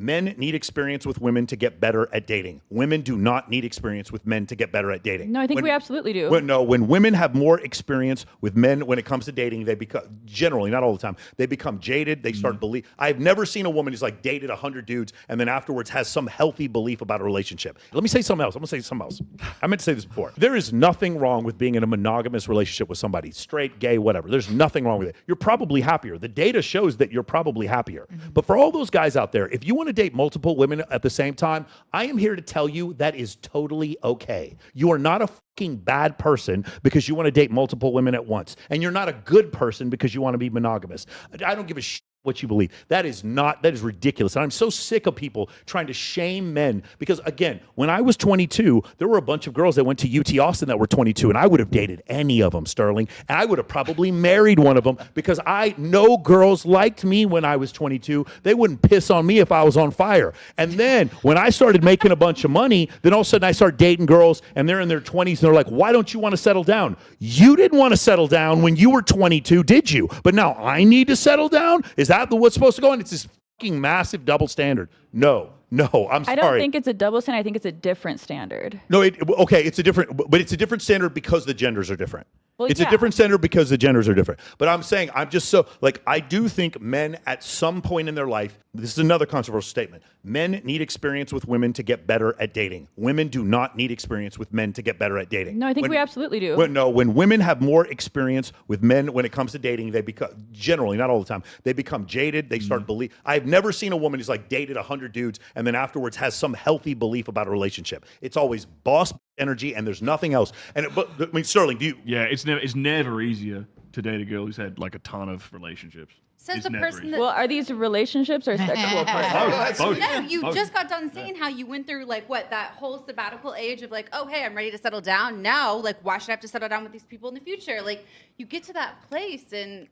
Men need experience with women to get better at dating. Women do not need experience with men to get better at dating. No, I think we absolutely do. When women have more experience with men when it comes to dating, they become, generally, not all the time, they become jaded. They start believe. I've never seen a woman who's like dated 100 dudes and then afterwards has some healthy belief about a relationship. Let me say something else. I'm going to say something else. I meant to say this before. There is nothing wrong with being in a monogamous relationship with somebody, straight, gay, whatever. There's nothing wrong with it. You're probably happier. The data shows that you're probably happier. But for all those guys out there, if you want to date multiple women at the same time, I am here to tell you that is totally okay. You are not a fucking bad person because you want to date multiple women at once. And you're not a good person because you want to be monogamous. I don't give a shit what you believe. That is ridiculous. And I'm so sick of people trying to shame men because, again, when I was 22, there were a bunch of girls that went to UT Austin that were 22, and I would have dated any of them, Sterling, and I would have probably married one of them because I know girls liked me when I was 22. They wouldn't piss on me if I was on fire. And then when I started making a bunch of money, then all of a sudden I start dating girls, and they're in their 20s, and they're like, why don't you want to settle down? You didn't want to settle down when you were 22, did you? But now I need to settle down? Is that what's supposed to go on? It's this fucking massive double standard. No, I'm sorry. I don't think it's a double standard. I think it's a different standard. No, it's a different standard because the genders are different. Well, it's a different standard because the genders are different. But I'm saying, I'm just so, like, I do think men at some point in their life, this is another controversial statement, men need experience with women to get better at dating. Women do not need experience with men to get better at dating. No, I think we absolutely do. When women have more experience with men when it comes to dating, they become, generally, not all the time, they become jaded. They start believe. I've never seen a woman who's like dated 100 dudes and then afterwards has some healthy belief about a relationship. It's always boss energy and there's nothing else. But I mean, Sterling, do you? Yeah, it's never easier to date a girl who's had like a ton of relationships. Says the person that... Well, are these relationships or sexual partners? Both. No, you just got done saying how you went through like that whole sabbatical age of like, oh, hey, I'm ready to settle down now. Like, why should I have to settle down with these people in the future? Like, you get to that place and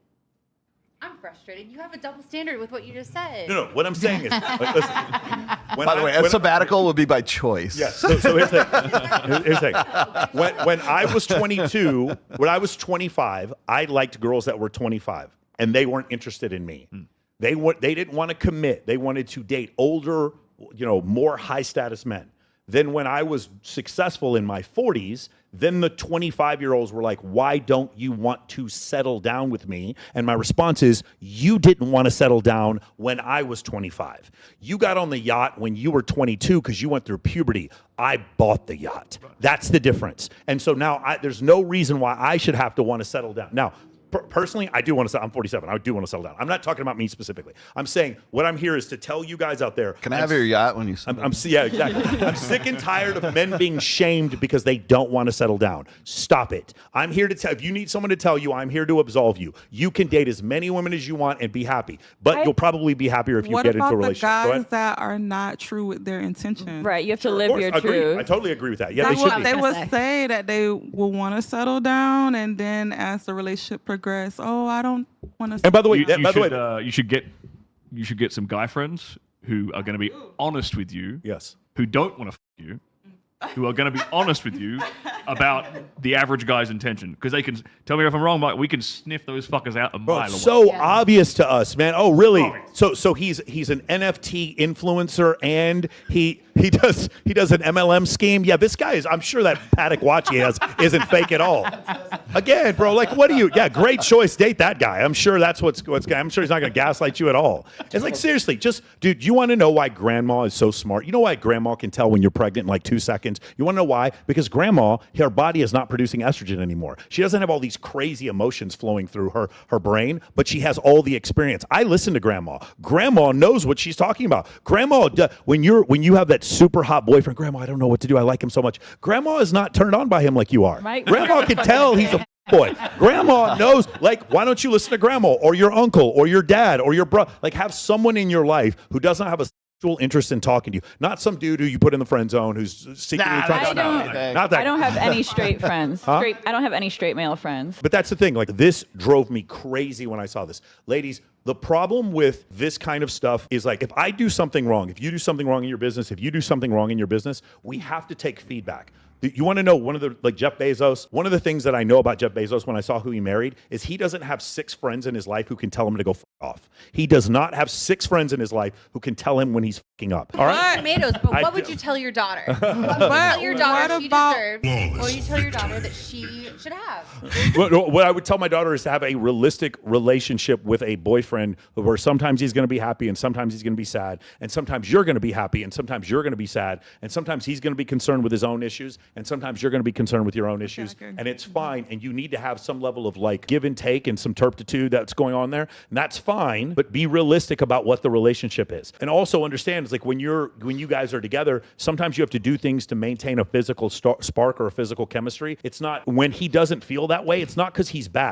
I'm frustrated. You have a double standard with what you just said. No, what I'm saying is, like, listen, by the way, a sabbatical would be by choice. Yes. So here's the thing. Here's the thing. When I was 22, when I was 25, I liked girls that were 25, and they weren't interested in me. They didn't want to commit. They wanted to date older, more high status men. Then when I was successful in my 40s, then the 25-year-olds were like, why don't you want to settle down with me? And my response is, you didn't want to settle down when I was 25. You got on the yacht when you were 22 because you went through puberty. I bought the yacht. That's the difference. And so now there's no reason why I should have to want to settle down. Now, personally, I do want to settle. I'm 47. I do want to settle down. I'm not talking about me specifically. I'm saying what I'm here is to tell you guys out there. Can I have your yacht when you settle down? Yeah, exactly. I'm sick and tired of men being shamed because they don't want to settle down. Stop it. I'm here to tell. If you need someone to tell you, I'm here to absolve you. You can date as many women as you want and be happy, but you'll probably be happier if you get into a relationship. What about the guys that are not true with their intentions? Right. You have to live your truth. I totally agree with that. Yeah, they would say that they will want to settle down, and then as the relationship progresses, I don't want to. And by the way, you should get some guy friends who are going to be honest with you. Yes. Who don't want to you, who are going to be honest with you about the average guy's intention, because they can tell me if I'm wrong, but we can sniff those fuckers out a mile away. So obvious to us, man. Oh, really? So he's an NFT influencer, and he does an MLM scheme. Yeah, this guy is. I'm sure that Patek watch he has isn't fake at all. Again, bro, like, what do you? Yeah, great choice. Date that guy. I'm sure that's what's. I'm sure he's not going to gaslight you at all. It's like, seriously, dude. You want to know why Grandma is so smart? You know why Grandma can tell when you're pregnant in like 2 seconds? You want to know why? Because Grandma, her body is not producing estrogen anymore. She doesn't have all these crazy emotions flowing through her brain, but she has all the experience. I listen to Grandma. Grandma knows what she's talking about. Grandma, when you have that super hot boyfriend, Grandma, I don't know what to do. I like him so much. Grandma is not turned on by him like you are. Grandma can tell he's a boy. Grandma knows, like, why don't you listen to Grandma or your uncle or your dad or your brother? Like, have someone in your life who doesn't have a sexual interest in talking to you. Not some dude who you put in the friend zone who's secretly trying to... Not that. I don't have any straight friends. I don't have any straight male friends. But that's the thing. Like, this drove me crazy when I saw this. Ladies, The problem with this kind of stuff is like, if I do something wrong, if you do something wrong in your business, if you do something wrong in your business, we have to take feedback. You want to know one of the, like Jeff Bezos, one of the things that I know about Jeff Bezos when I saw who he married is he doesn't have 6 friends in his life who can tell him to go f off. He does not have 6 friends in his life who can tell him when he's f***ing up. All right? Tomatoes, but what would you tell your daughter? What would you tell your daughter she deserves? What would you tell your daughter that she should have? What I would tell my daughter is to have a realistic relationship with a boyfriend where sometimes he's going to be happy and sometimes he's going to be sad, and sometimes you're going to be happy and sometimes you're going to be sad, and sometimes he's going to be concerned with his own issues, and sometimes you're going to be concerned with your own issues, and it's fine. And you need to have some level of like give and take and some turpitude that's going on there, and that's fine. But be realistic about what the relationship is, and also understand it's like when you guys are together, sometimes you have to do things to maintain a physical spark or a physical chemistry. It's not when he doesn't feel that way. It's not because he's bad.